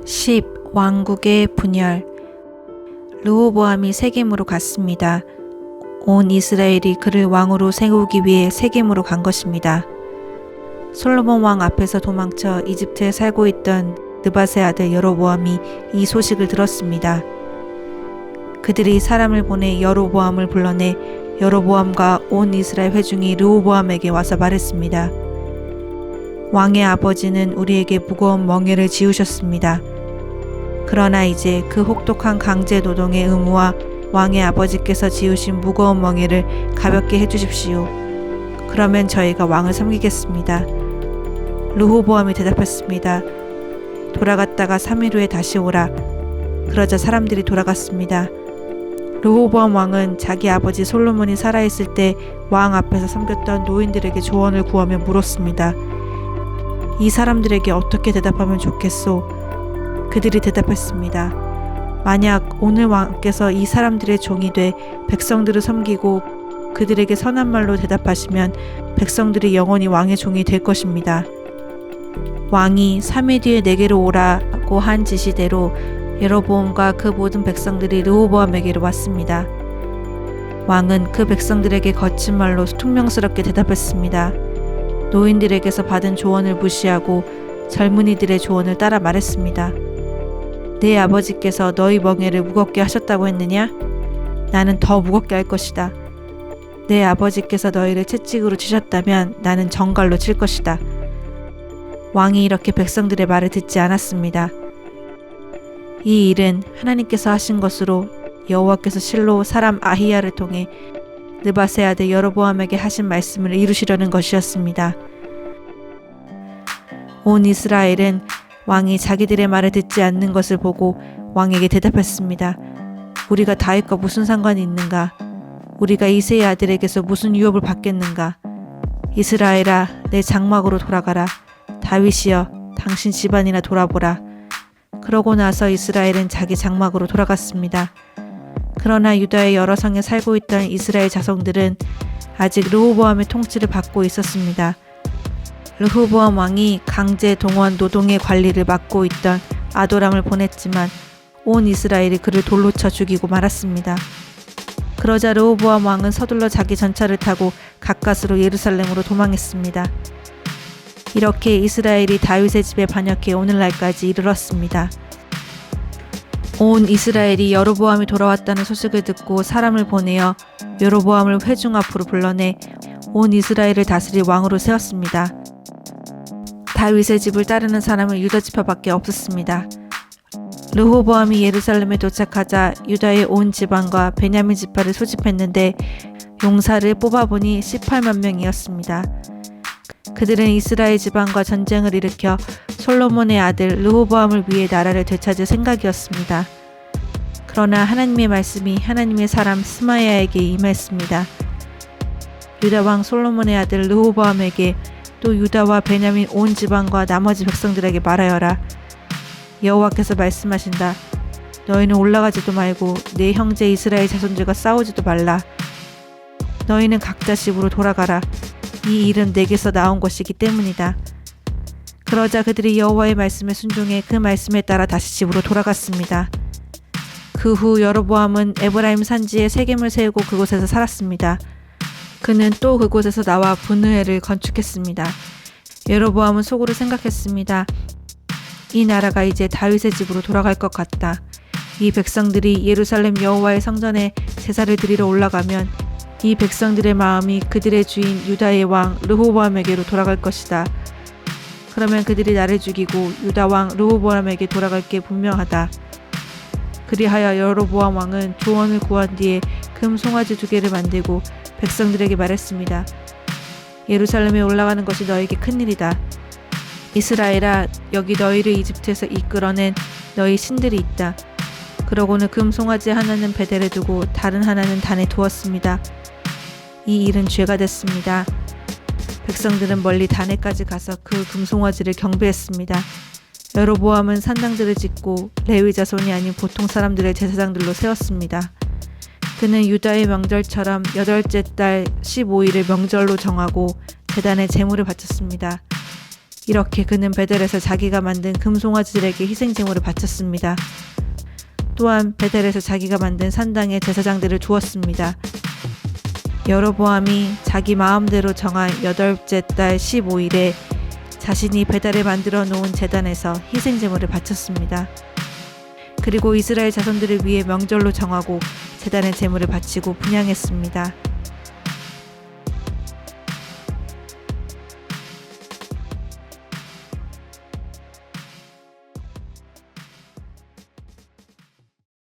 10. 왕국의 분열. 르호보암이 세겜으로 갔습니다. 온 이스라엘이 그를 왕으로 세우기 위해 세겜으로 간 것입니다. 솔로몬 왕 앞에서 도망쳐 이집트에 살고 있던 느밧의 아들 여로보암이 이 소식을 들었습니다. 그들이 사람을 보내 여로보암을 불러내 여로보암과 온 이스라엘 회중이 르호보암에게 와서 말했습니다. 왕의 아버지는 우리에게 무거운 멍에를 지우셨습니다. 그러나 이제 그 혹독한 강제 노동의 의무와 왕의 아버지께서 지우신 무거운 멍에를 가볍게 해주십시오. 그러면 저희가 왕을 섬기겠습니다. 르호보암이 대답했습니다. 돌아갔다가 3일 후에 다시 오라. 그러자 사람들이 돌아갔습니다. 르호보암 왕은 자기 아버지 솔로몬이 살아있을 때 왕 앞에서 섬겼던 노인들에게 조언을 구하며 물었습니다. 이 사람들에게 어떻게 대답하면 좋겠소? 그들이 대답했습니다. 만약 오늘 왕께서 이 사람들의 종이 돼 백성들을 섬기고 그들에게 선한 말로 대답하시면 백성들이 영원히 왕의 종이 될 것입니다. 왕이 3일 뒤에 내게로 오라고 한 지시대로 여로보암과 그 모든 백성들이 르호보암에게로 왔습니다. 왕은 그 백성들에게 거친 말로 퉁명스럽게 대답했습니다. 노인들에게서 받은 조언을 무시하고 젊은이들의 조언을 따라 말했습니다. 내 아버지께서 너희 멍에를 무겁게 하셨다고 했느냐? 나는 더 무겁게 할 것이다. 내 아버지께서 너희를 채찍으로 치셨다면 나는 정갈로 칠 것이다. 왕이 이렇게 백성들의 말을 듣지 않았습니다. 이 일은 하나님께서 하신 것으로 여호와께서 실로 사람 아히야를 통해 느밧의 아들 여로보암에게 하신 말씀을 이루시려는 것이었습니다. 온 이스라엘은 왕이 자기들의 말을 듣지 않는 것을 보고 왕에게 대답했습니다. 우리가 다윗과 무슨 상관이 있는가? 우리가 이새의 아들에게서 무슨 유업을 받겠는가? 이스라엘아, 내 장막으로 돌아가라. 다윗이여, 당신 집안이나 돌아보라. 그러고 나서 이스라엘은 자기 장막으로 돌아갔습니다. 그러나 유다의 여러 성에 살고 있던 이스라엘 자손들은 아직 르호보암의 통치를 받고 있었습니다. 르호보암 왕이 강제 동원 노동의 관리를 맡고 있던 아도람을 보냈지만 온 이스라엘이 그를 돌로 쳐 죽이고 말았습니다. 그러자 르호보암 왕은 서둘러 자기 전차를 타고 가까스로 예루살렘으로 도망했습니다. 이렇게 이스라엘이 다윗의 집에 반역해 오늘날까지 이르렀습니다. 온 이스라엘이 여로보암이 돌아왔다는 소식을 듣고 사람을 보내어 여로보암을 회중 앞으로 불러내 온 이스라엘을 다스릴 왕으로 세웠습니다. 다윗의 집을 따르는 사람은 유다 지파밖에 없었습니다. 르호보암이 예루살렘에 도착하자 유다의 온 지방과 베냐민 지파를 소집했는데 용사를 뽑아보니 18만 명이었습니다. 그들은 이스라엘 지방과 전쟁을 일으켜 솔로몬의 아들 르호보암을 위해 나라를 되찾을 생각이었습니다. 그러나 하나님의 말씀이 하나님의 사람 스마야에게 임했습니다. 유다 왕 솔로몬의 아들 르호보암에게 또 유다와 베냐민 온 지방과 나머지 백성들에게 말하여라. 여호와께서 말씀하신다. 너희는 올라가지도 말고 내 형제 이스라엘 자손들과 싸우지도 말라. 너희는 각자 집으로 돌아가라. 이 일은 내게서 나온 것이기 때문이다. 그러자 그들이 여호와의 말씀에 순종해 그 말씀에 따라 다시 집으로 돌아갔습니다. 그 후 여로보암은 에브라임 산지에 세겜을 세우고 그곳에서 살았습니다. 그는 또 그곳에서 나와 분회를 건축했습니다. 여로보암은 속으로 생각했습니다. 이 나라가 이제 다윗의 집으로 돌아갈 것 같다. 이 백성들이 예루살렘 여호와의 성전에 제사를 드리러 올라가면 이 백성들의 마음이 그들의 주인 유다의 왕 르호보암에게로 돌아갈 것이다. 그러면 그들이 나를 죽이고 유다 왕 르호보암에게 돌아갈 게 분명하다. 그리하여 여로보암 왕은 조언을 구한 뒤에 금 송아지 2개를 만들고 백성들에게 말했습니다. 예루살렘에 올라가는 것이 너에게 큰일이다. 이스라엘아, 여기 너희를 이집트에서 이끌어낸 너희 신들이 있다. 그러고는 금 송아지 하나는 베델에 두고 다른 하나는 단에 두었습니다. 이 일은 죄가 됐습니다. 백성들은 멀리 단에까지 가서 그 금송아지를 경배했습니다. 여로보암은 산당들을 짓고 레위 자손이 아닌 보통 사람들의 제사장들로 세웠습니다. 그는 유다의 명절처럼 8째 달 15일을 명절로 정하고 제단에 제물을 바쳤습니다. 이렇게 그는 베델에서 자기가 만든 금송아지들에게 희생제물을 바쳤습니다. 또한 베델에서 자기가 만든 산당에 제사장들을 두었습니다. 여로보암이 자기 마음대로 정한 8째 달 15일에 자신이 베델에 만들어 놓은 제단에서 희생제물을 바쳤습니다. 그리고 이스라엘 자손들을 위해 명절로 정하고 제단에 제물을 바치고 분향했습니다.